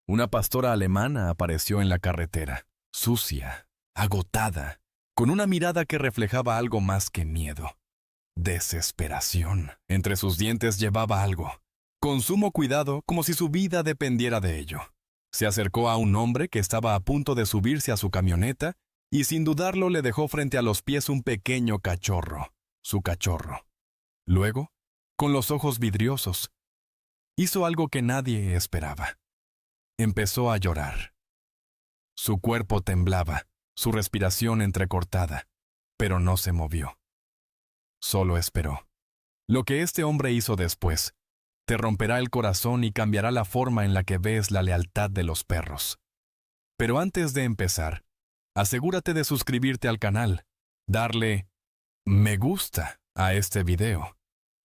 Una pastora alemana apareció en la carretera, sucia, agotada, con una mirada que reflejaba algo más que miedo. Desesperación. Entre sus dientes llevaba algo. Con sumo cuidado, como si su vida dependiera de ello. Se acercó a un hombre que estaba a punto de subirse a su camioneta y sin dudarlo le dejó frente a los pies un pequeño cachorro, su cachorro. Luego, con los ojos vidriosos, hizo algo que nadie esperaba. Empezó a llorar. Su cuerpo temblaba, su respiración entrecortada, pero no se movió. Solo esperó. Lo que este hombre hizo después te romperá el corazón y cambiará la forma en la que ves la lealtad de los perros. Pero antes de empezar, asegúrate de suscribirte al canal, darle me gusta a este video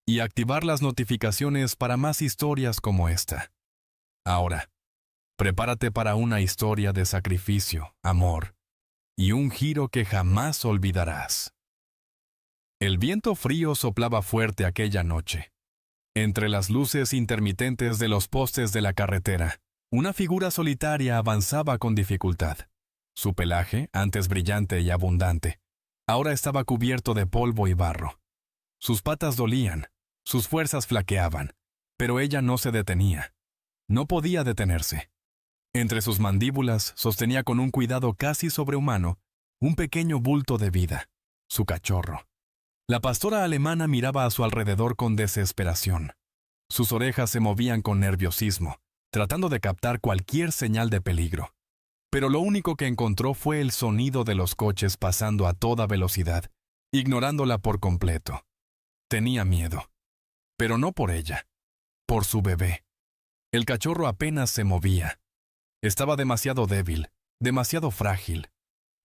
y activar las notificaciones para más historias como esta. Ahora, prepárate para una historia de sacrificio, amor y un giro que jamás olvidarás. El viento frío soplaba fuerte aquella noche. Entre las luces intermitentes de los postes de la carretera, una figura solitaria avanzaba con dificultad. Su pelaje, antes brillante y abundante, ahora estaba cubierto de polvo y barro. Sus patas dolían, sus fuerzas flaqueaban, pero ella no se detenía. No podía detenerse. Entre sus mandíbulas sostenía con un cuidado casi sobrehumano un pequeño bulto de vida, su cachorro. La pastora alemana miraba a su alrededor con desesperación. Sus orejas se movían con nerviosismo, tratando de captar cualquier señal de peligro. Pero lo único que encontró fue el sonido de los coches pasando a toda velocidad, ignorándola por completo. Tenía miedo. Pero no por ella, por su bebé. El cachorro apenas se movía. Estaba demasiado débil, demasiado frágil.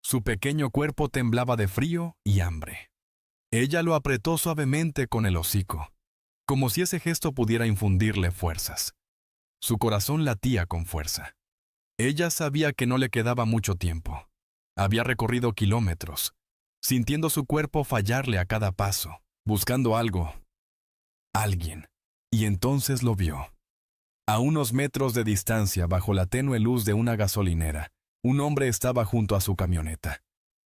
Su pequeño cuerpo temblaba de frío y hambre. Ella lo apretó suavemente con el hocico, como si ese gesto pudiera infundirle fuerzas. Su corazón latía con fuerza. Ella sabía que no le quedaba mucho tiempo. Había recorrido kilómetros, sintiendo su cuerpo fallarle a cada paso, buscando algo, alguien, y entonces lo vio. A unos metros de distancia, bajo la tenue luz de una gasolinera, un hombre estaba junto a su camioneta.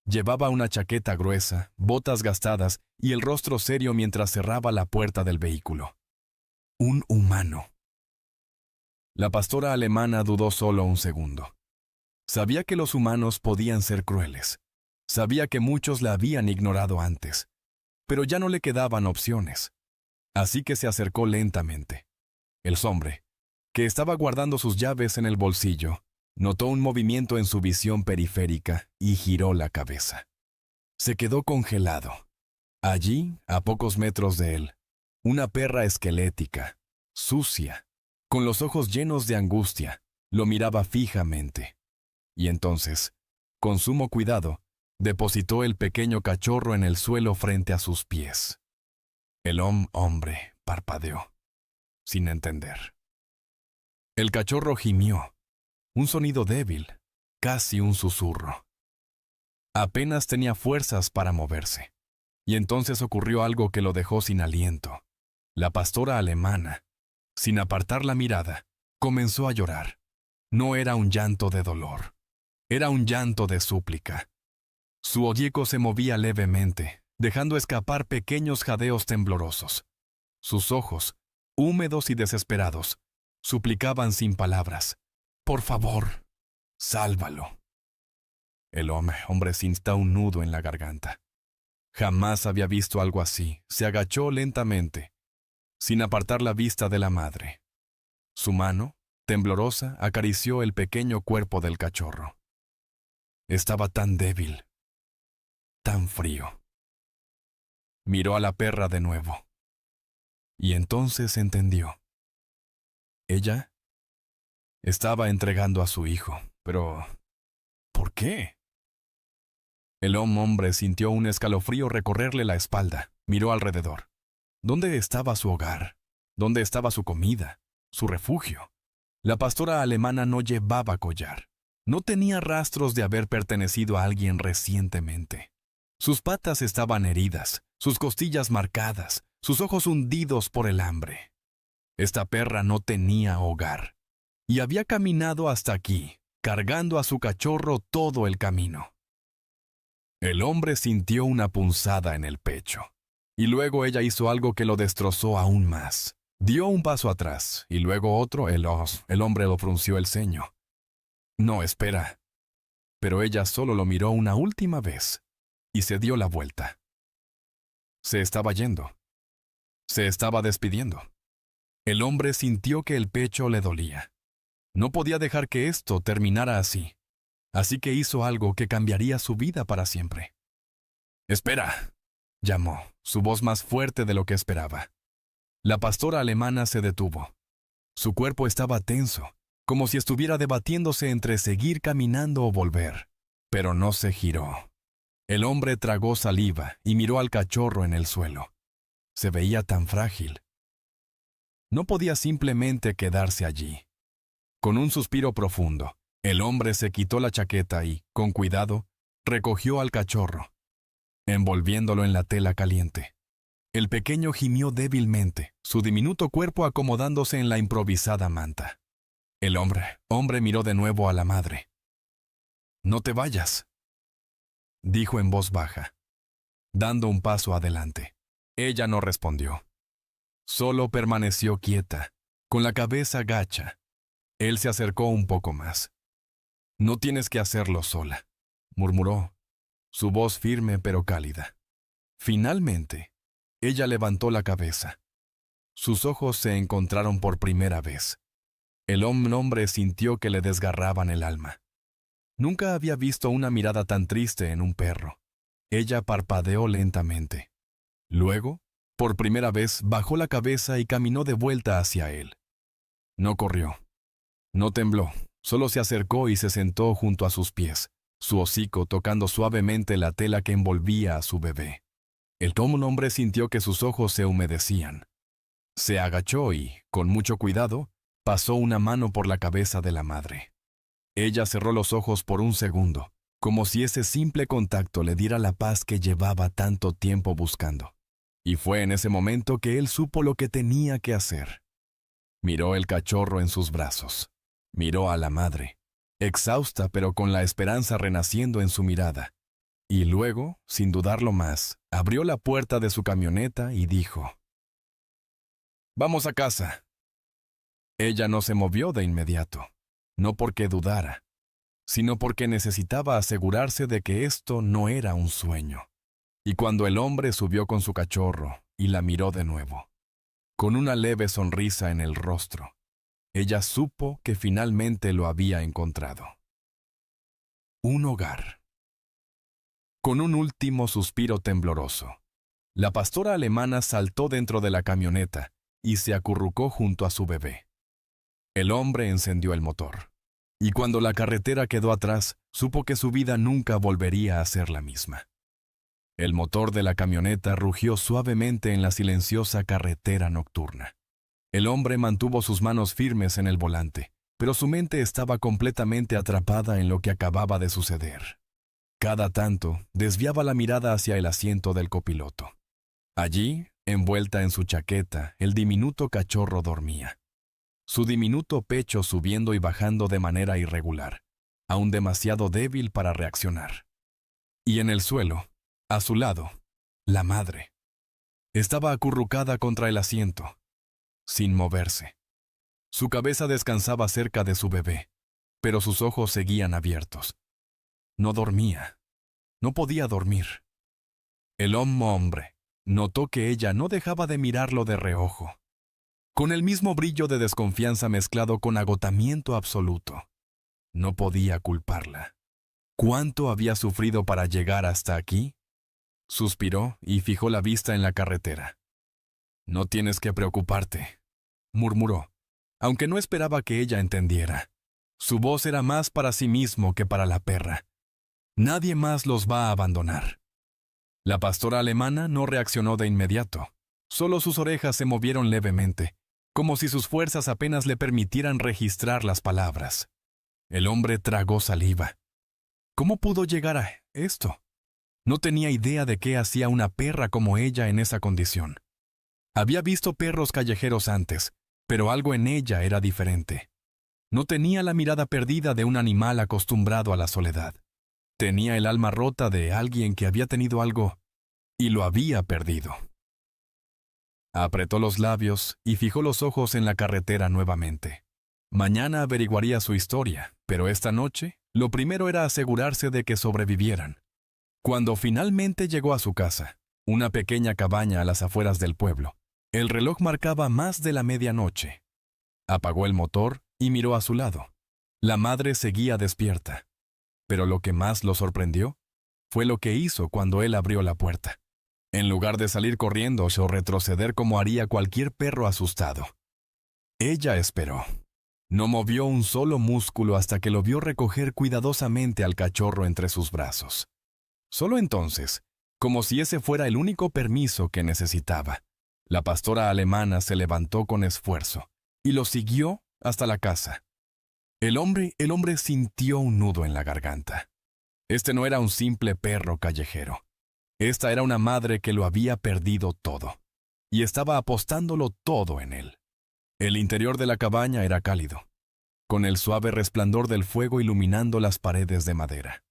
Llevaba una chaqueta gruesa, botas gastadas y el rostro serio mientras cerraba la puerta del vehículo. Un humano. La pastora alemana dudó solo un segundo. Sabía que los humanos podían ser crueles. Sabía que muchos la habían ignorado antes. Pero ya no le quedaban opciones. Así que se acercó lentamente. El hombre, que estaba guardando sus llaves en el bolsillo, notó un movimiento en su visión periférica y giró la cabeza. Se quedó congelado. Allí, a pocos metros de él, una perra esquelética, sucia, con los ojos llenos de angustia, lo miraba fijamente. Y entonces, con sumo cuidado, depositó el pequeño cachorro en el suelo frente a sus pies. El hombre parpadeó, sin entender. El cachorro gimió. Un sonido débil, casi un susurro. Apenas tenía fuerzas para moverse. Y entonces ocurrió algo que lo dejó sin aliento. La pastora alemana, sin apartar la mirada, comenzó a llorar. No era un llanto de dolor. Era un llanto de súplica. Su hocico se movía levemente, dejando escapar pequeños jadeos temblorosos. Sus ojos, húmedos y desesperados, suplicaban sin palabras. Por favor, sálvalo. El hombre sintió un nudo en la garganta. Jamás había visto algo así. Se agachó lentamente, sin apartar la vista de la madre. Su mano, temblorosa, acarició el pequeño cuerpo del cachorro. Estaba tan débil, tan frío. Miró a la perra de nuevo. Y entonces entendió. Ella estaba entregando a su hijo, pero ¿por qué? El hombre sintió un escalofrío recorrerle la espalda. Miró alrededor. ¿Dónde estaba su hogar? ¿Dónde estaba su comida? ¿Su refugio? La pastora alemana no llevaba collar. No tenía rastros de haber pertenecido a alguien recientemente. Sus patas estaban heridas, sus costillas marcadas, sus ojos hundidos por el hambre. Esta perra no tenía hogar. y había caminado hasta aquí, cargando a su cachorro todo el camino. El hombre sintió una punzada en el pecho, y luego ella hizo algo que lo destrozó aún más. Dio un paso atrás, y luego otro. El hombre lo frunció el ceño. No, espera. Pero ella solo lo miró una última vez, y se dio la vuelta. Se estaba yendo. Se estaba despidiendo. El hombre sintió que el pecho le dolía. No podía dejar que esto terminara así. Así que hizo algo que cambiaría su vida para siempre. «¡Espera!», llamó, su voz más fuerte de lo que esperaba. La pastora alemana se detuvo. Su cuerpo estaba tenso, como si estuviera debatiéndose entre seguir caminando o volver. Pero no se giró. El hombre tragó saliva y miró al cachorro en el suelo. Se veía tan frágil. No podía simplemente quedarse allí. Con un suspiro profundo, el hombre se quitó la chaqueta y, con cuidado, recogió al cachorro, envolviéndolo en la tela caliente. El pequeño gimió débilmente, su diminuto cuerpo acomodándose en la improvisada manta. El hombre miró de nuevo a la madre. «No te vayas», dijo en voz baja, dando un paso adelante. Ella no respondió. Solo permaneció quieta, con la cabeza gacha. Él se acercó un poco más. «No tienes que hacerlo sola», murmuró, su voz firme pero cálida. Finalmente, ella levantó la cabeza. Sus ojos se encontraron por primera vez. El hombre sintió que le desgarraban el alma. Nunca había visto una mirada tan triste en un perro. Ella parpadeó lentamente. Luego, por primera vez, bajó la cabeza y caminó de vuelta hacia él. No corrió. No tembló. Solo se acercó y se sentó junto a sus pies, su hocico tocando suavemente la tela que envolvía a su bebé. El hombre sintió que sus ojos se humedecían. Se agachó y, con mucho cuidado, pasó una mano por la cabeza de la madre. Ella cerró los ojos por un segundo, como si ese simple contacto le diera la paz que llevaba tanto tiempo buscando. Y fue en ese momento que él supo lo que tenía que hacer. Miró el cachorro en sus brazos. Miró a la madre, exhausta pero con la esperanza renaciendo en su mirada. Y luego, sin dudarlo más, abrió la puerta de su camioneta y dijo: «Vamos a casa». Ella no se movió de inmediato, no porque dudara, sino porque necesitaba asegurarse de que esto no era un sueño. Y cuando el hombre subió con su cachorro y la miró de nuevo, con una leve sonrisa en el rostro, ella supo que finalmente lo había encontrado. Un hogar. Con un último suspiro tembloroso, la pastora alemana saltó dentro de la camioneta y se acurrucó junto a su bebé. El hombre encendió el motor, y cuando la carretera quedó atrás, supo que su vida nunca volvería a ser la misma. El motor de la camioneta rugió suavemente en la silenciosa carretera nocturna. El hombre mantuvo sus manos firmes en el volante, pero su mente estaba completamente atrapada en lo que acababa de suceder. Cada tanto, desviaba la mirada hacia el asiento del copiloto. Allí, envuelta en su chaqueta, el diminuto cachorro dormía. Su diminuto pecho subiendo y bajando de manera irregular, aún demasiado débil para reaccionar. Y en el suelo, a su lado, la madre. Estaba acurrucada contra el asiento, sin moverse. Su cabeza descansaba cerca de su bebé, pero sus ojos seguían abiertos. No dormía. No podía dormir. El hombre notó que ella no dejaba de mirarlo de reojo, con el mismo brillo de desconfianza mezclado con agotamiento absoluto. No podía culparla. ¿Cuánto había sufrido para llegar hasta aquí? Suspiró y fijó la vista en la carretera. «No tienes que preocuparte», murmuró, aunque no esperaba que ella entendiera. Su voz era más para sí mismo que para la perra. Nadie más los va a abandonar. La pastora alemana no reaccionó de inmediato. Solo sus orejas se movieron levemente, como si sus fuerzas apenas le permitieran registrar las palabras. El hombre tragó saliva. ¿Cómo pudo llegar a esto? No tenía idea de qué hacía una perra como ella en esa condición. Había visto perros callejeros antes, pero algo en ella era diferente. No tenía la mirada perdida de un animal acostumbrado a la soledad. Tenía el alma rota de alguien que había tenido algo y lo había perdido. Apretó los labios y fijó los ojos en la carretera nuevamente. Mañana averiguaría su historia, pero esta noche lo primero era asegurarse de que sobrevivieran. Cuando finalmente llegó a su casa, una pequeña cabaña a las afueras del pueblo, el reloj marcaba más de la medianoche. Apagó el motor y miró a su lado. La madre seguía despierta. Pero lo que más lo sorprendió fue lo que hizo cuando él abrió la puerta. En lugar de salir corriendo o retroceder como haría cualquier perro asustado, ella esperó. No movió un solo músculo hasta que lo vio recoger cuidadosamente al cachorro entre sus brazos. Solo entonces, como si ese fuera el único permiso que necesitaba, la pastora alemana se levantó con esfuerzo y lo siguió hasta la casa. El hombre sintió un nudo en la garganta. Este no era un simple perro callejero. Esta era una madre que lo había perdido todo, y estaba apostándolo todo en él. El interior de la cabaña era cálido, con el suave resplandor del fuego iluminando las paredes de madera.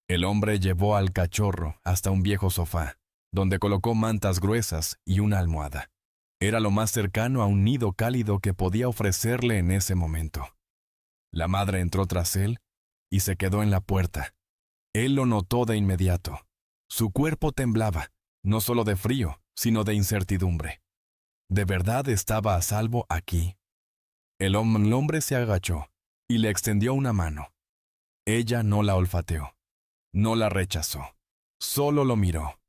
El hombre llevó al cachorro hasta un viejo sofá, donde colocó mantas gruesas y una almohada. Era lo más cercano a un nido cálido que podía ofrecerle en ese momento. La madre entró tras él y se quedó en la puerta. Él lo notó de inmediato. Su cuerpo temblaba, no solo de frío, sino de incertidumbre. ¿De verdad estaba a salvo aquí? El hombre se agachó y le extendió una mano. Ella no la olfateó, no la rechazó, solo lo miró.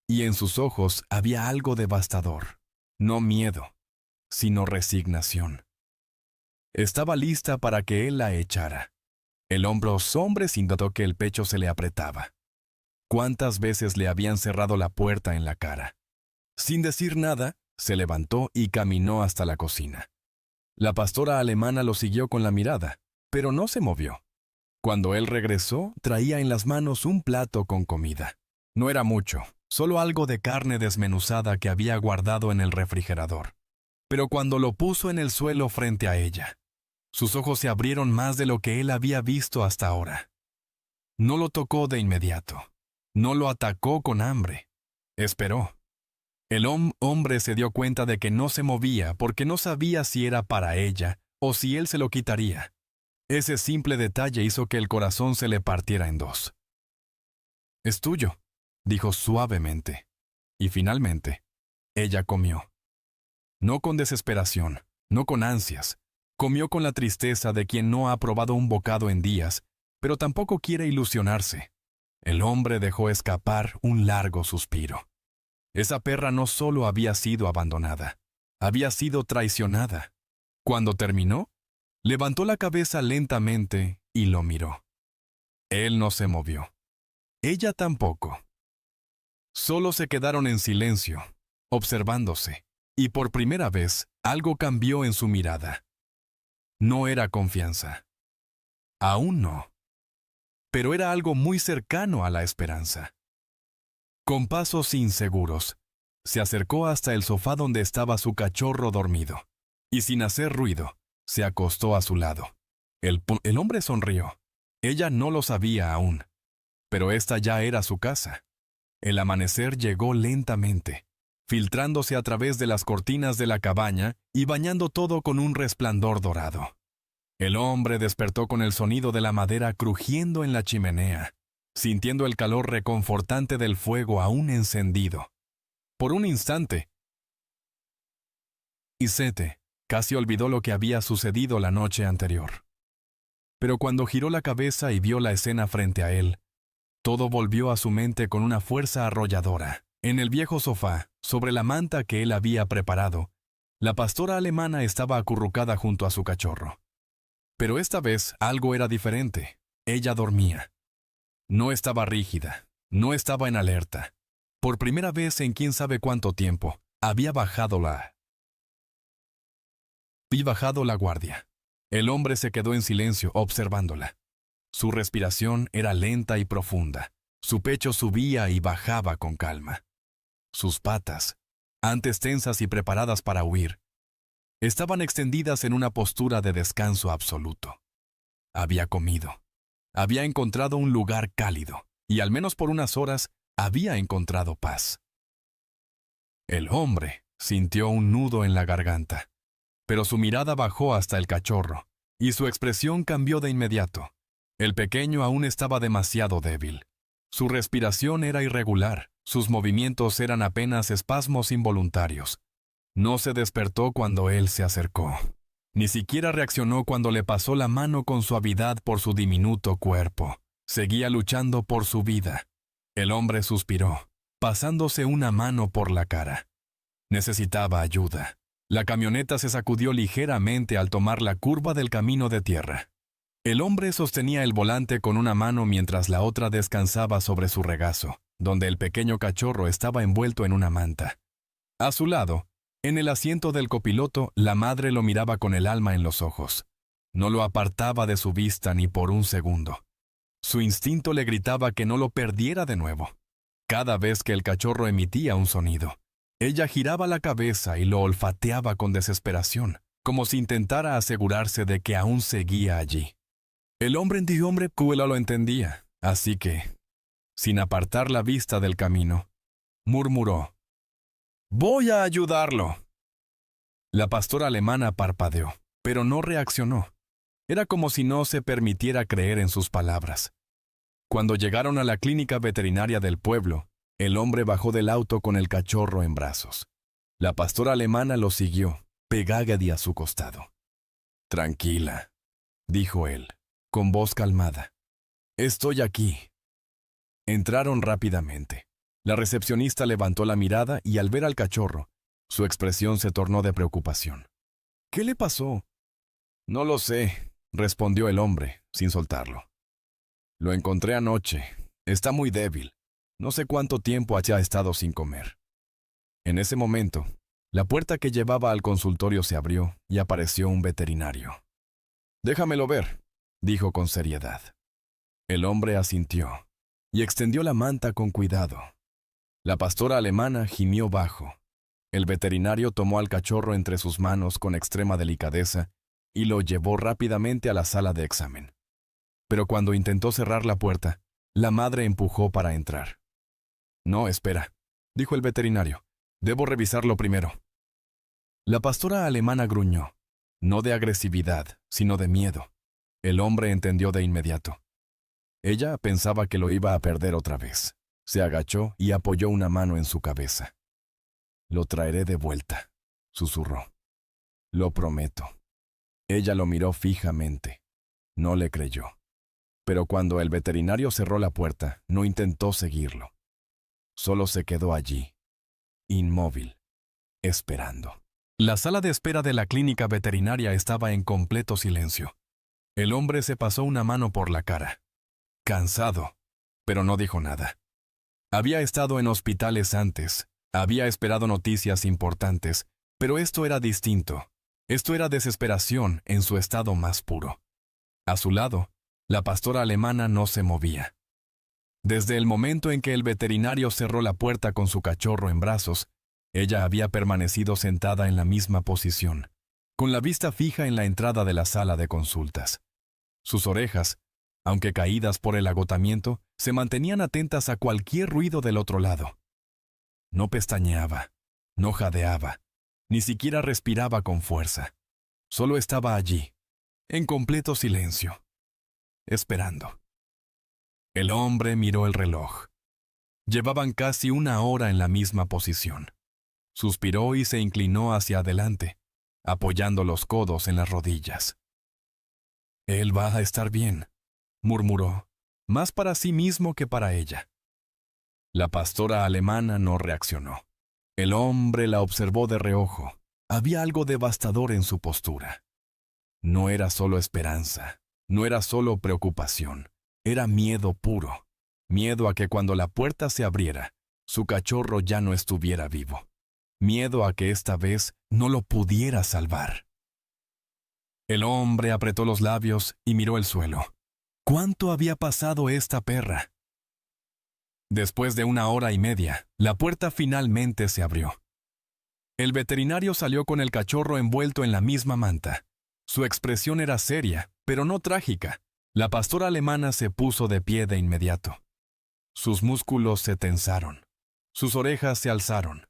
Y en sus ojos había algo devastador, no miedo, sino resignación. Estaba lista para que él la echara. El hombre sintió que el pecho se le apretaba. ¿Cuántas veces le habían cerrado la puerta en la cara? Sin decir nada, se levantó y caminó hasta la cocina. La pastora alemana lo siguió con la mirada, pero no se movió. Cuando él regresó, traía en las manos un plato con comida. No era mucho, solo algo de carne desmenuzada que había guardado en el refrigerador. Pero cuando lo puso en el suelo frente a ella, sus ojos se abrieron más de lo que él había visto hasta ahora. No lo tocó de inmediato. No lo atacó con hambre. Esperó. El hombre se dio cuenta de que no se movía porque no sabía si era para ella o si él se lo quitaría. Ese simple detalle hizo que el corazón se le partiera en dos. «Es tuyo», dijo suavemente. Y finalmente, ella comió. No con desesperación, no con ansias. Comió con la tristeza de quien no ha probado un bocado en días, pero tampoco quiere ilusionarse. El hombre dejó escapar un largo suspiro. Esa perra no solo había sido abandonada, había sido traicionada. Cuando terminó, levantó la cabeza lentamente y lo miró. Él no se movió. Ella tampoco. Solo se quedaron en silencio, observándose, y por primera vez algo cambió en su mirada. No era confianza. Aún no. Pero era algo muy cercano a la esperanza. Con pasos inseguros, se acercó hasta el sofá donde estaba su cachorro dormido, y sin hacer ruido, se acostó a su lado. El hombre sonrió. Ella no lo sabía aún, pero esta ya era su casa. El amanecer llegó lentamente, filtrándose a través de las cortinas de la cabaña y bañando todo con un resplandor dorado. El hombre despertó con el sonido de la madera crujiendo en la chimenea, sintiendo el calor reconfortante del fuego aún encendido. Por un instante, Isete casi olvidó lo que había sucedido la noche anterior. Pero cuando giró la cabeza y vio la escena frente a él, todo volvió a su mente con una fuerza arrolladora. En el viejo sofá, sobre la manta que él había preparado, la pastora alemana estaba acurrucada junto a su cachorro. Pero esta vez algo era diferente. Ella dormía. No estaba rígida, no estaba en alerta. Por primera vez en quién sabe cuánto tiempo, había bajado la guardia. El hombre se quedó en silencio observándola. Su respiración era lenta y profunda. Su pecho subía y bajaba con calma. Sus patas, antes tensas y preparadas para huir, Estaban extendidas en una postura de descanso absoluto. Había comido. Había encontrado un lugar cálido, y al menos por unas horas había encontrado paz. El hombre sintió un nudo en la garganta, pero su mirada bajó hasta el cachorro, y su expresión cambió de inmediato. El pequeño aún estaba demasiado débil. Su respiración era irregular, sus movimientos eran apenas espasmos involuntarios. No se despertó cuando él se acercó. Ni siquiera reaccionó cuando le pasó la mano con suavidad por su diminuto cuerpo. Seguía luchando por su vida. El hombre suspiró, pasándose una mano por la cara. Necesitaba ayuda. La camioneta se sacudió ligeramente al tomar la curva del camino de tierra. El hombre sostenía el volante con una mano mientras la otra descansaba sobre su regazo, donde el pequeño cachorro estaba envuelto en una manta. A su lado, en el asiento del copiloto, la madre lo miraba con el alma en los ojos. No lo apartaba de su vista ni por un segundo. Su instinto le gritaba que no lo perdiera de nuevo. Cada vez que el cachorro emitía un sonido, ella giraba la cabeza y lo olfateaba con desesperación, como si intentara asegurarse de que aún seguía allí. El hombre lo entendía, así que, sin apartar la vista del camino, murmuró: «Voy a ayudarlo». La pastora alemana parpadeó, pero no reaccionó. Era como si no se permitiera creer en sus palabras. Cuando llegaron a la clínica veterinaria del pueblo, el hombre bajó del auto con el cachorro en brazos. La pastora alemana lo siguió, pegada a su costado. «Tranquila», dijo él, con voz calmada. «Estoy aquí». Entraron rápidamente. La recepcionista levantó la mirada y al ver al cachorro, su expresión se tornó de preocupación. «¿Qué le pasó?» «No lo sé», respondió el hombre, sin soltarlo. «Lo encontré anoche. Está muy débil. No sé cuánto tiempo haya estado sin comer». En ese momento, la puerta que llevaba al consultorio se abrió y apareció un veterinario. «Déjamelo ver», dijo con seriedad. El hombre asintió y extendió la manta con cuidado. La pastora alemana gimió bajo. El veterinario tomó al cachorro entre sus manos con extrema delicadeza y lo llevó rápidamente a la sala de examen. Pero cuando intentó cerrar la puerta, la madre empujó para entrar. «No, espera», dijo el veterinario. «Debo revisarlo primero». La pastora alemana gruñó, no de agresividad, sino de miedo. El hombre entendió de inmediato. Ella pensaba que lo iba a perder otra vez. Se agachó y apoyó una mano en su cabeza. «Lo traeré de vuelta», susurró. «Lo prometo». Ella lo miró fijamente. No le creyó. Pero cuando el veterinario cerró la puerta, no intentó seguirlo. Solo se quedó allí, inmóvil, esperando. La sala de espera de la clínica veterinaria estaba en completo silencio. El hombre se pasó una mano por la cara. Cansado, pero no dijo nada. Había estado en hospitales antes, había esperado noticias importantes, pero esto era distinto. Esto era desesperación en su estado más puro. A su lado, la pastora alemana no se movía. Desde el momento en que el veterinario cerró la puerta con su cachorro en brazos, ella había permanecido sentada en la misma posición, con la vista fija en la entrada de la sala de consultas. Sus orejas, aunque caídas por el agotamiento, se mantenían atentas a cualquier ruido del otro lado. No pestañeaba, no jadeaba, ni siquiera respiraba con fuerza. Solo estaba allí, en completo silencio, esperando. El hombre miró el reloj. Llevaban casi una hora en la misma posición. Suspiró y se inclinó hacia adelante, apoyando los codos en las rodillas. «Él va a estar bien», murmuró, más para sí mismo que para ella. La pastora alemana no reaccionó. El hombre la observó de reojo. Había algo devastador en su postura. No era solo esperanza, no era solo preocupación, era miedo puro. Miedo a que cuando la puerta se abriera, su cachorro ya no estuviera vivo. Miedo a que esta vez no lo pudiera salvar. El hombre apretó los labios y miró el suelo. ¿Cuánto había pasado esta perra? Después de una hora y media, la puerta finalmente se abrió. El veterinario salió con el cachorro envuelto en la misma manta. Su expresión era seria, pero no trágica. La pastora alemana se puso de pie de inmediato. Sus músculos se tensaron. Sus orejas se alzaron.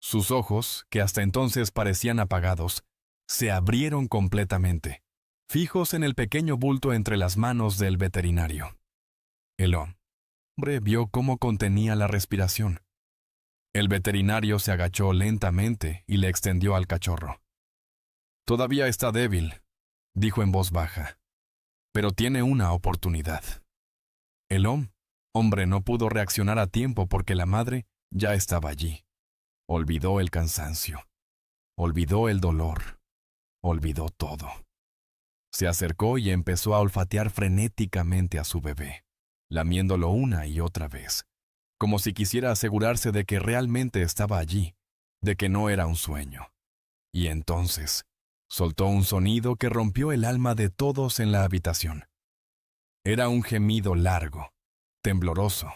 Sus ojos, que hasta entonces parecían apagados, se abrieron completamente, fijos en el pequeño bulto entre las manos del veterinario. El hombre vio cómo contenía la respiración. El veterinario se agachó lentamente y le extendió al cachorro. «Todavía está débil», dijo en voz baja, «pero tiene una oportunidad». El hombre no pudo reaccionar a tiempo porque la madre ya estaba allí. Olvidó el cansancio, olvidó el dolor, olvidó todo. Se acercó y empezó a olfatear frenéticamente a su bebé, lamiéndolo una y otra vez, como si quisiera asegurarse de que realmente estaba allí, de que no era un sueño. Y entonces soltó un sonido que rompió el alma de todos en la habitación. Era un gemido largo, tembloroso,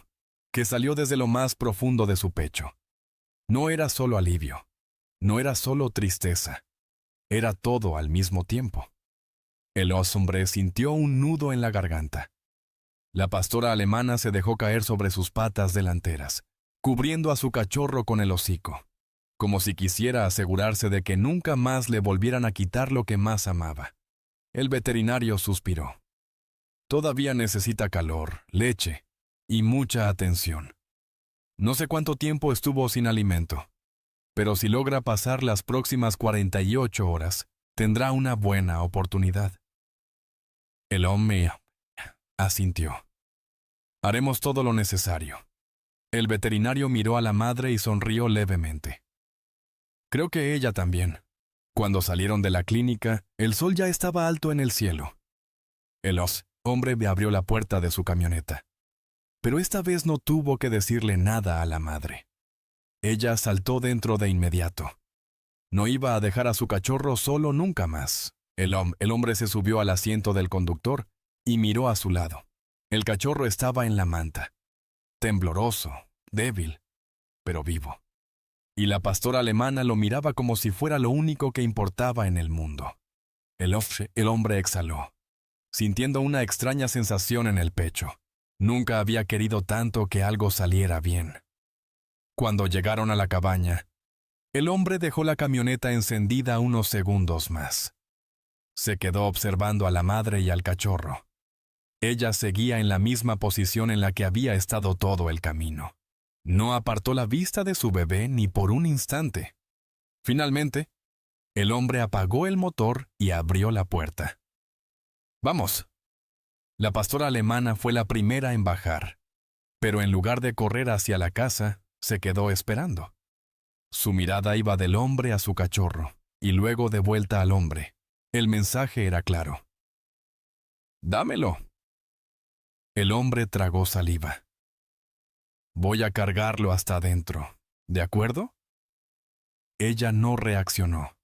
que salió desde lo más profundo de su pecho. No era solo alivio, no era solo tristeza, era todo al mismo tiempo. El hombre sintió un nudo en la garganta. La pastora alemana se dejó caer sobre sus patas delanteras, cubriendo a su cachorro con el hocico, como si quisiera asegurarse de que nunca más le volvieran a quitar lo que más amaba. El veterinario suspiró. Todavía necesita calor, leche y mucha atención. No sé cuánto tiempo estuvo sin alimento, pero si logra pasar las próximas 48 horas, tendrá una buena oportunidad. El hombre asintió. Haremos todo lo necesario. El veterinario miró a la madre y sonrió levemente. Creo que ella también. Cuando salieron de la clínica, el sol ya estaba alto en el cielo. El hombre abrió la puerta de su camioneta. Pero esta vez no tuvo que decirle nada a la madre. Ella saltó dentro de inmediato. No iba a dejar a su cachorro solo nunca más. El hombre se subió al asiento del conductor y miró a su lado. El cachorro estaba en la manta, tembloroso, débil, pero vivo. Y la pastora alemana lo miraba como si fuera lo único que importaba en el mundo. El hombre exhaló, sintiendo una extraña sensación en el pecho. Nunca había querido tanto que algo saliera bien. Cuando llegaron a la cabaña, el hombre dejó la camioneta encendida unos segundos más. Se quedó observando a la madre y al cachorro. Ella seguía en la misma posición en la que había estado todo el camino. No apartó la vista de su bebé ni por un instante. Finalmente, el hombre apagó el motor y abrió la puerta. «Vamos». La pastora alemana fue la primera en bajar, pero en lugar de correr hacia la casa, se quedó esperando. Su mirada iba del hombre a su cachorro, y luego de vuelta al hombre. El mensaje era claro. «Dámelo». El hombre tragó saliva. «Voy a cargarlo hasta adentro, ¿de acuerdo?» Ella no reaccionó.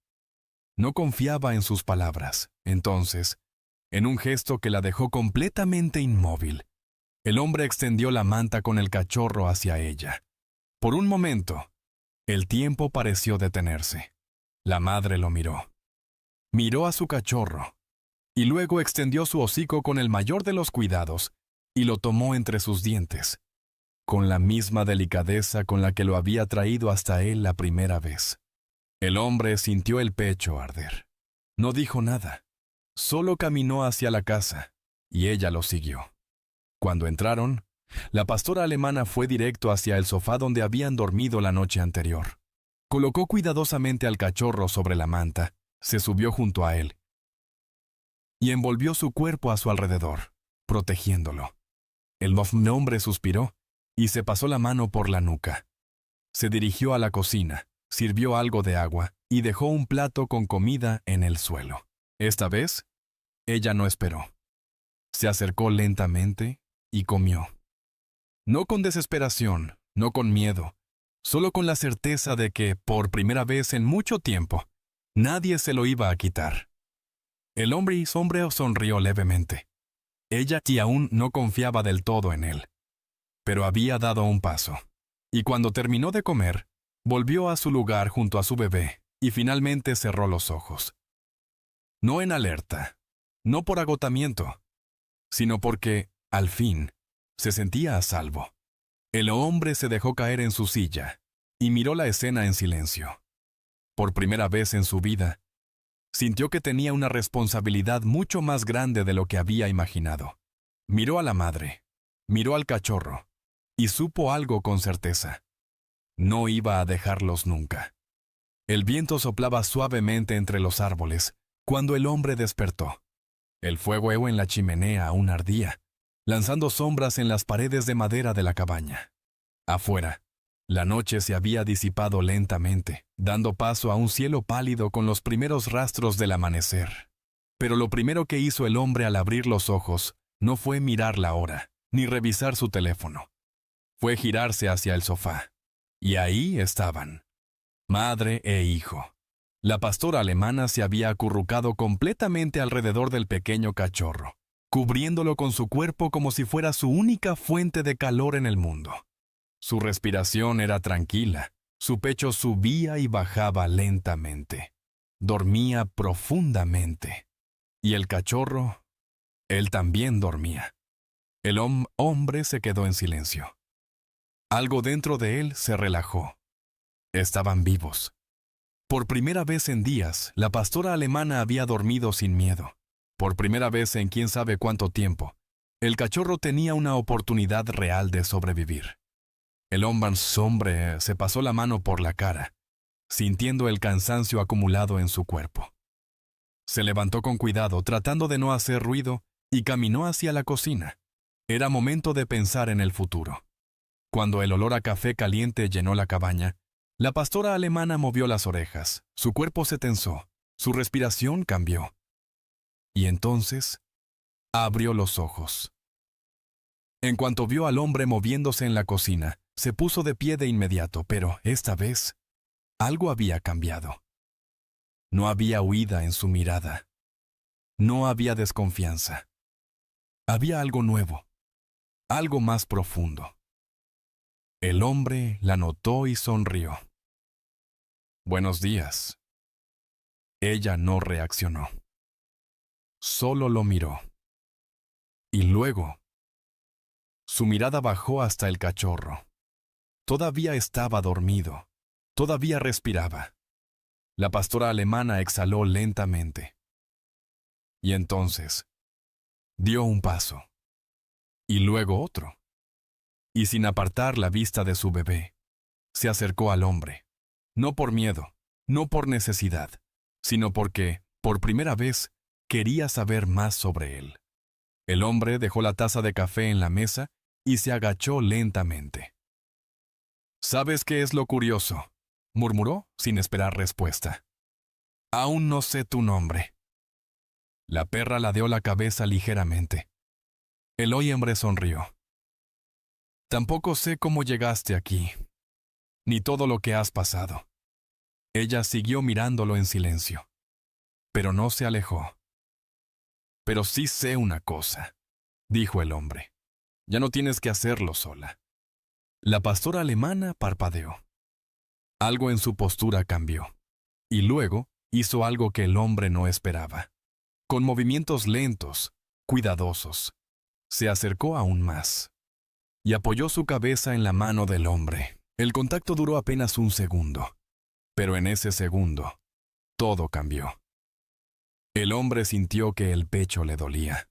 No confiaba en sus palabras. Entonces, en un gesto que la dejó completamente inmóvil, el hombre extendió la manta con el cachorro hacia ella. Por un momento, el tiempo pareció detenerse. La madre lo miró. Miró a su cachorro, y luego extendió su hocico con el mayor de los cuidados y lo tomó entre sus dientes, con la misma delicadeza con la que lo había traído hasta él la primera vez. El hombre sintió el pecho arder. No dijo nada. Solo caminó hacia la casa, y ella lo siguió. Cuando entraron, la pastora alemana fue directo hacia el sofá donde habían dormido la noche anterior. Colocó cuidadosamente al cachorro sobre la manta, se subió junto a él, y envolvió su cuerpo a su alrededor, protegiéndolo. El hombre suspiró y se pasó la mano por la nuca. Se dirigió a la cocina, sirvió algo de agua y dejó un plato con comida en el suelo. Esta vez, ella no esperó. Se acercó lentamente y comió. No con desesperación, no con miedo, solo con la certeza de que, por primera vez en mucho tiempo, nadie se lo iba a quitar. El hombre sonrió levemente. Ella aún no confiaba del todo en él, pero había dado un paso, y cuando terminó de comer, Volvió a su lugar junto a su bebé y finalmente cerró los ojos. No en alerta, no por agotamiento, sino porque, al fin, se sentía a salvo. El hombre se dejó caer en su silla y miró la escena en silencio. Por primera vez en su vida, sintió que tenía una responsabilidad mucho más grande de lo que había imaginado. Miró a la madre, miró al cachorro, y supo algo con certeza. No iba a dejarlos nunca. El viento soplaba suavemente entre los árboles cuando el hombre despertó. El fuego en la chimenea aún ardía, lanzando sombras en las paredes de madera de la cabaña. Afuera, la noche se había disipado lentamente, dando paso a un cielo pálido con los primeros rastros del amanecer. Pero lo primero que hizo el hombre al abrir los ojos no fue mirar la hora, ni revisar su teléfono. Fue girarse hacia el sofá. Y ahí estaban, madre e hijo. La pastora alemana se había acurrucado completamente alrededor del pequeño cachorro, cubriéndolo con su cuerpo como si fuera su única fuente de calor en el mundo. Su respiración era tranquila, su pecho subía y bajaba lentamente. Dormía profundamente. Y el cachorro, él también dormía. El hombre se quedó en silencio. Algo dentro de él se relajó. Estaban vivos. Por primera vez en días, la pastora alemana había dormido sin miedo. Por primera vez en quién sabe cuánto tiempo, el cachorro tenía una oportunidad real de sobrevivir. El hombre se pasó la mano por la cara, sintiendo el cansancio acumulado en su cuerpo. Se levantó con cuidado, tratando de no hacer ruido, y caminó hacia la cocina. Era momento de pensar en el futuro. Cuando el olor a café caliente llenó la cabaña, la pastora alemana movió las orejas, su cuerpo se tensó, su respiración cambió. Y entonces, abrió los ojos. En cuanto vio al hombre moviéndose en la cocina, se puso de pie de inmediato, pero esta vez, algo había cambiado. No había huida en su mirada. No había desconfianza. Había algo nuevo, algo más profundo. El hombre la notó y sonrió. Buenos días. Ella no reaccionó. Solo lo miró. Y luego, su mirada bajó hasta el cachorro. Todavía estaba dormido. Todavía respiraba. La pastora alemana exhaló lentamente. Y entonces, dio un paso. Y luego otro. Y sin apartar la vista de su bebé, se acercó al hombre. No por miedo, no por necesidad, sino porque, por primera vez, quería saber más sobre él. El hombre dejó la taza de café en la mesa y se agachó lentamente. ¿Sabes qué es lo curioso?, murmuró sin esperar respuesta. Aún no sé tu nombre. La perra ladeó la cabeza ligeramente. El hombre sonrió. Tampoco sé cómo llegaste aquí, ni todo lo que has pasado. Ella siguió mirándolo en silencio, pero no se alejó. Pero sí sé una cosa, dijo el hombre. Ya no tienes que hacerlo sola. La pastora alemana parpadeó. Algo en su postura cambió, y luego hizo algo que el hombre no esperaba. Con movimientos lentos, cuidadosos, se acercó aún más y apoyó su cabeza en la mano del hombre. El contacto duró apenas un segundo, pero en ese segundo, todo cambió. El hombre sintió que el pecho le dolía.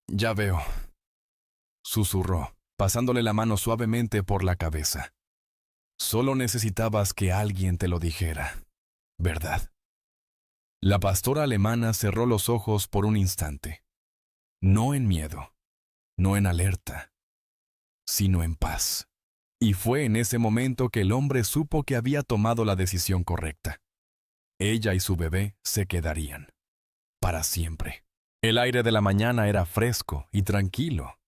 Ya veo, susurró, pasándole la mano suavemente por la cabeza. Solo necesitabas que alguien te lo dijera, ¿verdad? La pastora alemana cerró los ojos por un instante. No en miedo, no en alerta, sino en paz. Y fue en ese momento que el hombre supo que había tomado la decisión correcta. Ella y su bebé se quedarían. Para siempre. El aire de la mañana era fresco y tranquilo.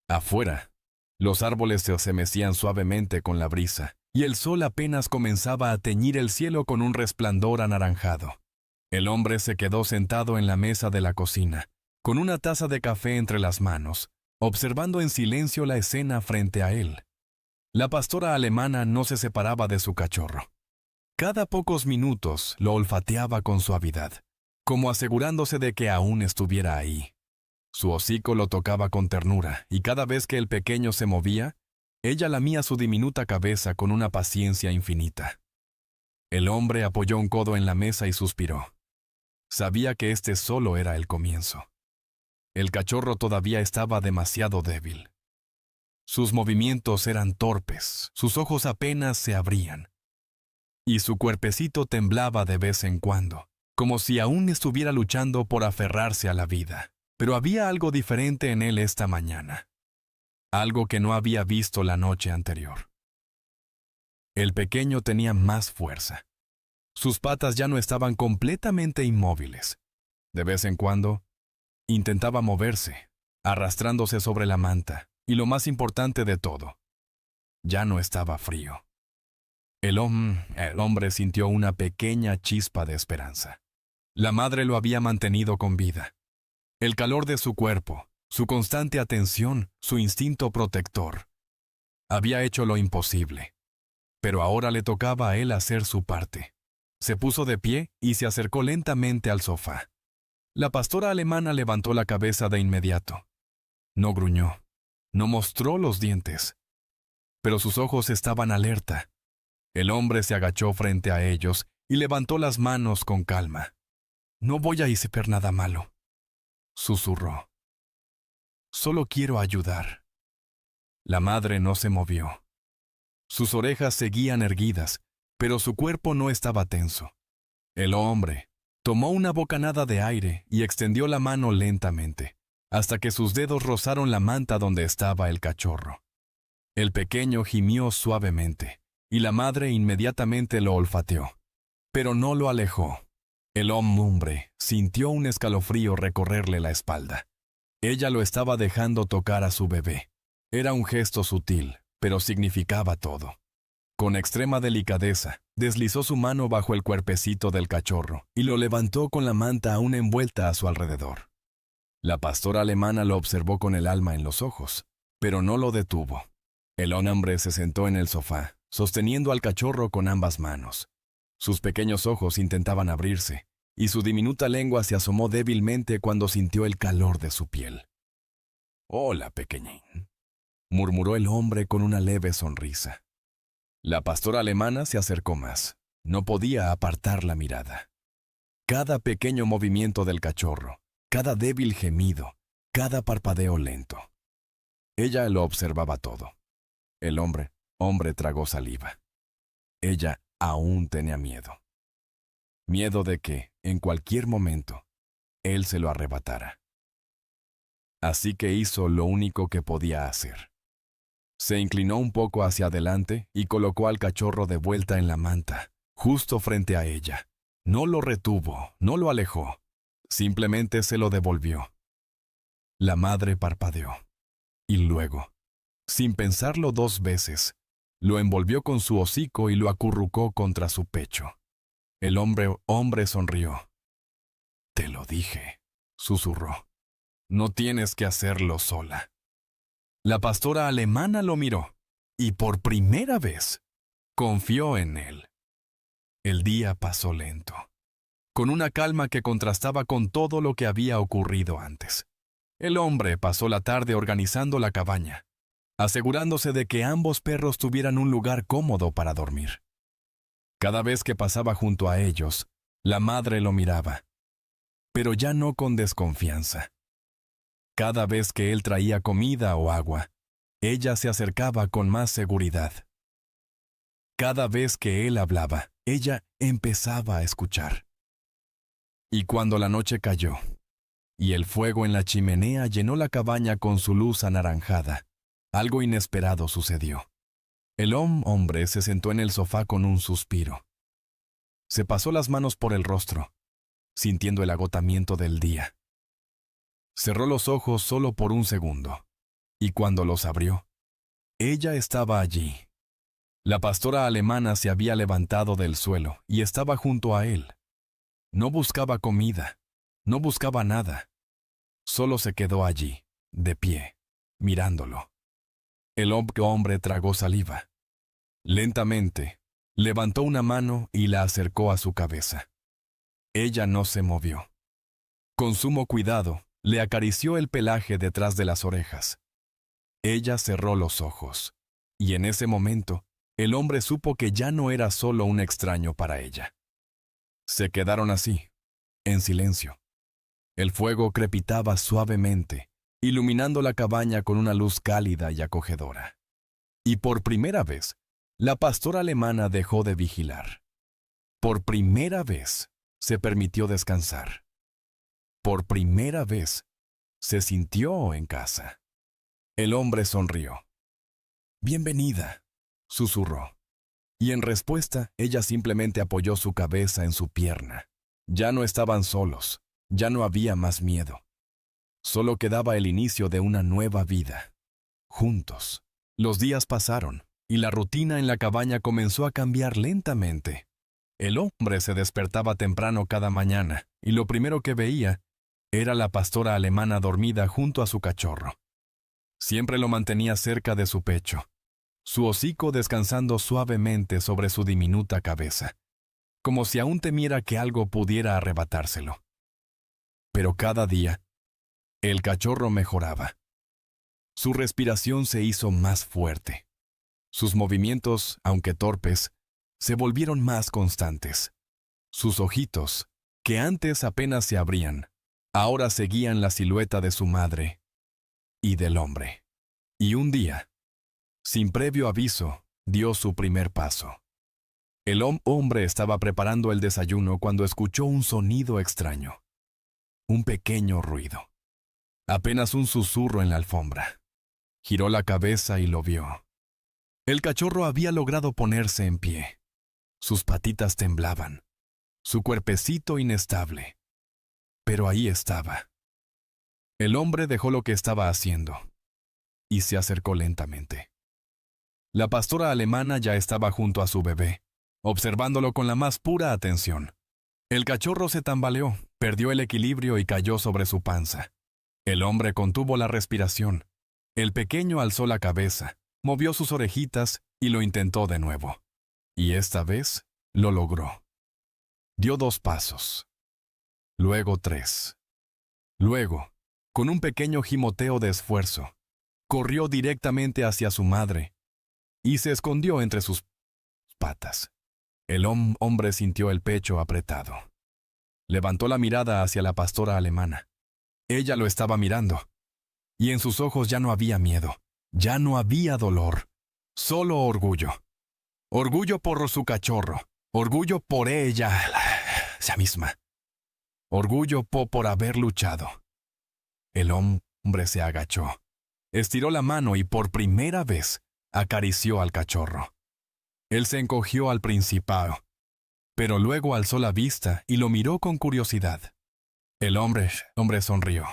Afuera, los árboles se mecían suavemente con la brisa, y el sol apenas comenzaba a teñir el cielo con un resplandor anaranjado. El hombre se quedó sentado en la mesa de la cocina, con una taza de café entre las manos, observando en silencio la escena frente a él. La pastora alemana no se separaba de su cachorro. Cada pocos minutos lo olfateaba con suavidad, como asegurándose de que aún estuviera ahí. Su hocico lo tocaba con ternura, y cada vez que el pequeño se movía, ella lamía su diminuta cabeza con una paciencia infinita. El hombre apoyó un codo en la mesa y suspiró. Sabía que este solo era el comienzo. El cachorro todavía estaba demasiado débil. Sus movimientos eran torpes, sus ojos apenas se abrían, y su cuerpecito temblaba de vez en cuando, como si aún estuviera luchando por aferrarse a la vida. Pero había algo diferente en él esta mañana, algo que no había visto la noche anterior. El pequeño tenía más fuerza. Sus patas ya no estaban completamente inmóviles. De vez en cuando, intentaba moverse, arrastrándose sobre la manta, y lo más importante de todo, ya no estaba frío. El hombre sintió una pequeña chispa de esperanza. La madre lo había mantenido con vida. El calor de su cuerpo, su constante atención, su instinto protector, había hecho lo imposible. Pero ahora le tocaba a él hacer su parte. Se puso de pie y se acercó lentamente al sofá. La pastora alemana levantó la cabeza de inmediato. No gruñó, no mostró los dientes, pero sus ojos estaban alerta. El hombre se agachó frente a ellos y levantó las manos con calma. «No voy a hacer nada malo», susurró. «Solo quiero ayudar». La madre no se movió. Sus orejas seguían erguidas, pero su cuerpo no estaba tenso. El hombre tomó una bocanada de aire y extendió la mano lentamente, hasta que sus dedos rozaron la manta donde estaba el cachorro. El pequeño gimió suavemente, y la madre inmediatamente lo olfateó, pero no lo alejó. El hombre sintió un escalofrío recorrerle la espalda. Ella lo estaba dejando tocar a su bebé. Era un gesto sutil, pero significaba todo. Con extrema delicadeza, deslizó su mano bajo el cuerpecito del cachorro y lo levantó con la manta aún envuelta a su alrededor. La pastora alemana lo observó con el alma en los ojos, pero no lo detuvo. El hombre se sentó en el sofá, sosteniendo al cachorro con ambas manos. Sus pequeños ojos intentaban abrirse, y su diminuta lengua se asomó débilmente cuando sintió el calor de su piel. «Hola, pequeñín», murmuró el hombre con una leve sonrisa. La pastora alemana se acercó más. No podía apartar la mirada. Cada pequeño movimiento del cachorro, cada débil gemido, cada parpadeo lento. Ella lo observaba todo. El hombre tragó saliva. Ella aún tenía miedo. Miedo de que, en cualquier momento, él se lo arrebatara. Así que hizo lo único que podía hacer. Se inclinó un poco hacia adelante y colocó al cachorro de vuelta en la manta, justo frente a ella. No lo retuvo, no lo alejó. Simplemente se lo devolvió. La madre parpadeó. Y luego, sin pensarlo dos veces, lo envolvió con su hocico y lo acurrucó contra su pecho. El hombre sonrió. «Te lo dije», susurró. «No tienes que hacerlo sola». La pastora alemana lo miró, y por primera vez, confió en él. El día pasó lento, con una calma que contrastaba con todo lo que había ocurrido antes. El hombre pasó la tarde organizando la cabaña, asegurándose de que ambos perros tuvieran un lugar cómodo para dormir. Cada vez que pasaba junto a ellos, la madre lo miraba, pero ya no con desconfianza. Cada vez que él traía comida o agua, ella se acercaba con más seguridad. Cada vez que él hablaba, ella empezaba a escuchar. Y cuando la noche cayó, y el fuego en la chimenea llenó la cabaña con su luz anaranjada, algo inesperado sucedió. El hombre se sentó en el sofá con un suspiro. Se pasó las manos por el rostro, sintiendo el agotamiento del día. Cerró los ojos solo por un segundo, y cuando los abrió, ella estaba allí. La pastora alemana se había levantado del suelo y estaba junto a él. No buscaba comida, no buscaba nada. Solo se quedó allí, de pie, mirándolo. El hombre tragó saliva. Lentamente, levantó una mano y la acercó a su cabeza. Ella no se movió. Con sumo cuidado, le acarició el pelaje detrás de las orejas. Ella cerró los ojos, y en ese momento, el hombre supo que ya no era solo un extraño para ella. Se quedaron así, en silencio. El fuego crepitaba suavemente, iluminando la cabaña con una luz cálida y acogedora. Y por primera vez, la pastora alemana dejó de vigilar. Por primera vez, se permitió descansar. Por primera vez, se sintió en casa. El hombre sonrió. «Bienvenida», susurró. Y en respuesta, ella simplemente apoyó su cabeza en su pierna. Ya no estaban solos, ya no había más miedo. Solo quedaba el inicio de una nueva vida. Juntos. Los días pasaron, y la rutina en la cabaña comenzó a cambiar lentamente. El hombre se despertaba temprano cada mañana, y lo primero que veía era la pastora alemana dormida junto a su cachorro. Siempre lo mantenía cerca de su pecho, su hocico descansando suavemente sobre su diminuta cabeza, como si aún temiera que algo pudiera arrebatárselo. Pero cada día, el cachorro mejoraba. Su respiración se hizo más fuerte. Sus movimientos, aunque torpes, se volvieron más constantes. Sus ojitos, que antes apenas se abrían, ahora seguían la silueta de su madre y del hombre. Y un día, sin previo aviso, dio su primer paso. El hombre estaba preparando el desayuno cuando escuchó un sonido extraño. Un pequeño ruido. Apenas un susurro en la alfombra. Giró la cabeza y lo vio. El cachorro había logrado ponerse en pie. Sus patitas temblaban. Su cuerpecito inestable. Pero ahí estaba. El hombre dejó lo que estaba haciendo y se acercó lentamente. La pastora alemana ya estaba junto a su bebé, observándolo con la más pura atención. El cachorro se tambaleó, perdió el equilibrio y cayó sobre su panza. El hombre contuvo la respiración. El pequeño alzó la cabeza, movió sus orejitas y lo intentó de nuevo. Y esta vez lo logró. Dio 2 pasos. Luego 3. Luego, con un pequeño gimoteo de esfuerzo, corrió directamente hacia su madre y se escondió entre sus patas. El hombre sintió el pecho apretado. Levantó la mirada hacia la pastora alemana. Ella lo estaba mirando, y en sus ojos ya no había miedo, ya no había dolor, solo orgullo. Orgullo por su cachorro, orgullo por ella misma. Orgullo por haber luchado. El hombre se agachó, estiró la mano y por primera vez acarició al cachorro. Él se encogió al principio, pero luego alzó la vista y lo miró con curiosidad. El hombre sonrió.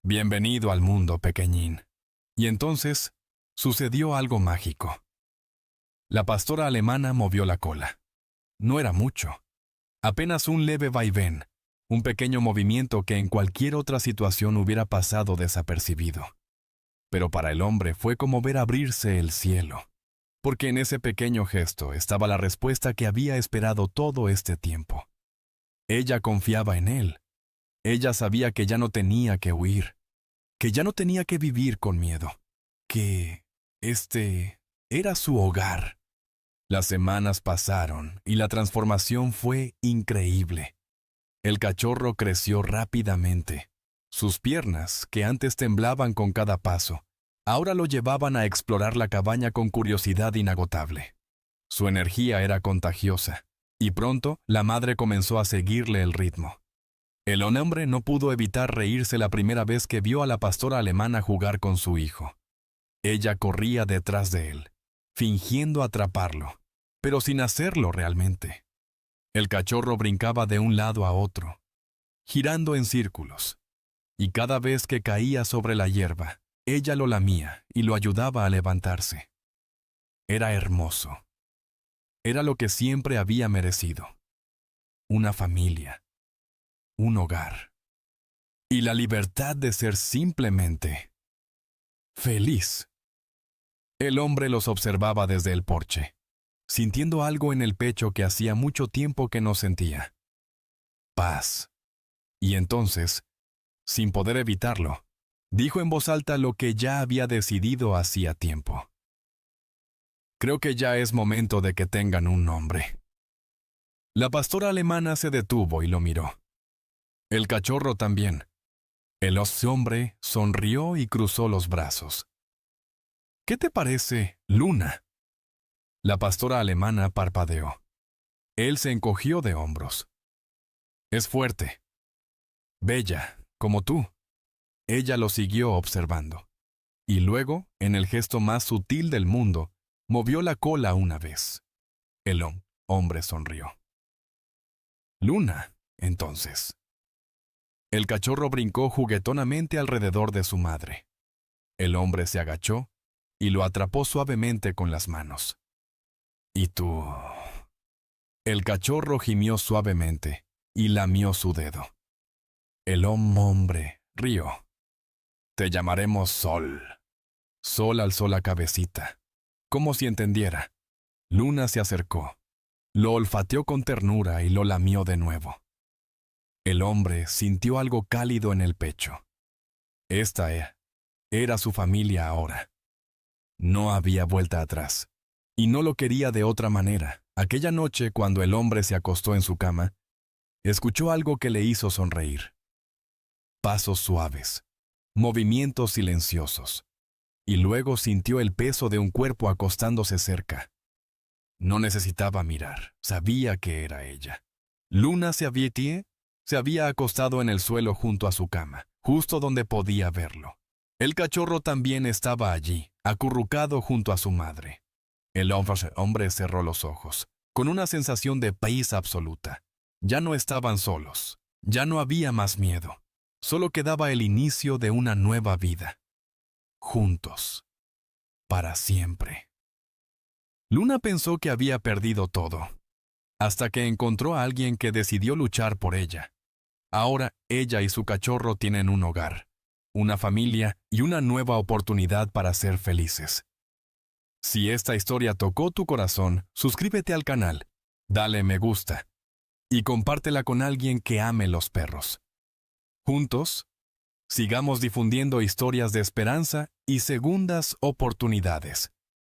Bienvenido al mundo, pequeñín. Y entonces sucedió algo mágico. La pastora alemana movió la cola. No era mucho. Apenas un leve vaivén, un pequeño movimiento que en cualquier otra situación hubiera pasado desapercibido. Pero para el hombre fue como ver abrirse el cielo, porque en ese pequeño gesto estaba la respuesta que había esperado todo este tiempo. Ella confiaba en él. Ella sabía que ya no tenía que huir, que ya no tenía que vivir con miedo, que este era su hogar. Las semanas pasaron y la transformación fue increíble. El cachorro creció rápidamente. Sus piernas, que antes temblaban con cada paso, ahora lo llevaban a explorar la cabaña con curiosidad inagotable. Su energía era contagiosa, y pronto la madre comenzó a seguirle el ritmo. El hombre no pudo evitar reírse la primera vez que vio a la pastora alemana jugar con su hijo. Ella corría detrás de él, fingiendo atraparlo, pero sin hacerlo realmente. El cachorro brincaba de un lado a otro, girando en círculos, y cada vez que caía sobre la hierba, ella lo lamía y lo ayudaba a levantarse. Era hermoso. Era lo que siempre había merecido. Una familia. Un hogar. Y la libertad de ser simplemente feliz. El hombre los observaba desde el porche. sintiendo algo en el pecho que hacía mucho tiempo que no sentía. Paz. Y entonces, sin poder evitarlo, dijo en voz alta lo que ya había decidido hacía tiempo. Creo que ya es momento de que tengan un nombre. La pastora alemana se detuvo y lo miró. El cachorro también. El hombre sonrió y cruzó los brazos. ¿Qué te parece, Luna? La pastora alemana parpadeó. Él se encogió de hombros. Es fuerte. Bella, como tú. Ella lo siguió observando. Y luego, en el gesto más sutil del mundo, movió la cola una vez. El hombre sonrió. Luna, entonces. El cachorro brincó juguetonamente alrededor de su madre. El hombre se agachó y lo atrapó suavemente con las manos. ¿Y tú? El cachorro gimió suavemente y lamió su dedo. El hombre rió. Te llamaremos Sol. Sol alzó la cabecita, como si entendiera. Luna se acercó. Lo olfateó con ternura y lo lamió de nuevo. El hombre sintió algo cálido en el pecho. Esta era su familia ahora. No había vuelta atrás. Y no lo quería de otra manera. Aquella noche, cuando el hombre se acostó en su cama, escuchó algo que le hizo sonreír. Pasos suaves, movimientos silenciosos, y luego sintió el peso de un cuerpo acostándose cerca. No necesitaba mirar, sabía que era ella. Luna se había acostado en el suelo junto a su cama, justo donde podía verlo. El cachorro también estaba allí, acurrucado junto a su madre. El hombre cerró los ojos, con una sensación de paz absoluta. Ya no estaban solos, ya no había más miedo. Solo quedaba el inicio de una nueva vida. Juntos. Para siempre. Luna pensó que había perdido todo, hasta que encontró a alguien que decidió luchar por ella. Ahora ella y su cachorro tienen un hogar, una familia y una nueva oportunidad para ser felices. Si esta historia tocó tu corazón, suscríbete al canal, dale me gusta y compártela con alguien que ame los perros. Juntos, sigamos difundiendo historias de esperanza y segundas oportunidades.